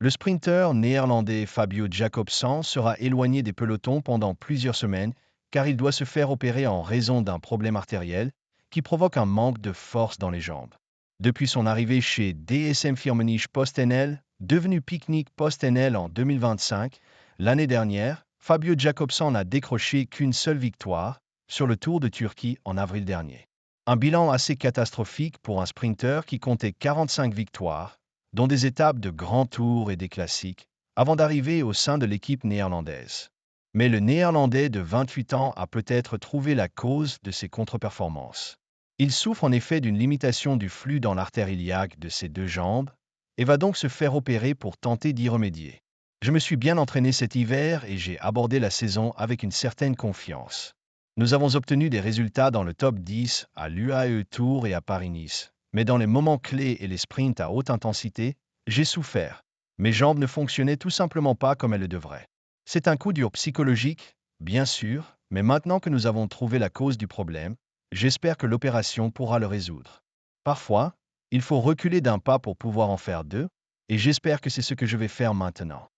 Le sprinter néerlandais Fabio Jacobsen sera éloigné des pelotons pendant plusieurs semaines car il doit se faire opérer en raison d'un problème artériel qui provoque un manque de force dans les jambes. Depuis son arrivée chez DSM-Firmenich PostNL, devenu Picnic PostNL en 2025, l'année dernière, Fabio Jacobsen n'a décroché qu'une seule victoire sur le Tour de Turquie en avril dernier. Un bilan assez catastrophique pour un sprinter qui comptait 45 victoires, dont des étapes de grands tours et des classiques, avant d'arriver au sein de l'équipe néerlandaise. Mais le Néerlandais de 28 ans a peut-être trouvé la cause de ses contre-performances. Il souffre en effet d'une limitation du flux dans l'artère iliaque de ses deux jambes et va donc se faire opérer pour tenter d'y remédier. Je me suis bien entraîné cet hiver et j'ai abordé la saison avec une certaine confiance. Nous avons obtenu des résultats dans le top 10 à l'UAE Tour et à Paris-Nice. Mais dans les moments clés et les sprints à haute intensité, j'ai souffert. Mes jambes ne fonctionnaient tout simplement pas comme elles le devraient. C'est un coup dur psychologique, bien sûr, mais maintenant que nous avons trouvé la cause du problème, j'espère que l'opération pourra le résoudre. Parfois, il faut reculer d'un pas pour pouvoir en faire deux, et j'espère que c'est ce que je vais faire maintenant.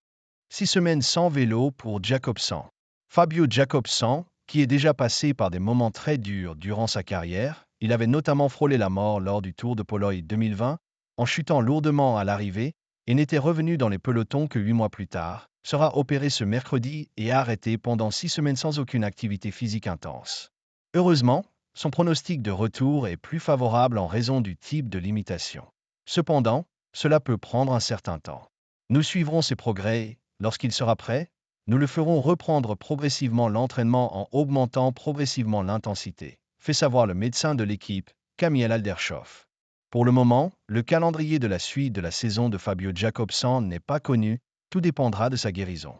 6 semaines sans vélo pour Jacobsen. Fabio Jacobsen, qui est déjà passé par des moments très durs durant sa carrière, il avait notamment frôlé la mort lors du Tour de Pologne 2020, en chutant lourdement à l'arrivée, et n'était revenu dans les pelotons que 8 mois plus tard, sera opéré ce mercredi et arrêté pendant 6 semaines sans aucune activité physique intense. Heureusement, son pronostic de retour est plus favorable en raison du type de limitation. Cependant, cela peut prendre un certain temps. Nous suivrons ses progrès. Lorsqu'il sera prêt, nous le ferons reprendre progressivement l'entraînement en augmentant progressivement l'intensité, fait savoir le médecin de l'équipe, Camille Aldershoff. Pour le moment, le calendrier de la suite de la saison de Fabio Jacobsen n'est pas connu, tout dépendra de sa guérison.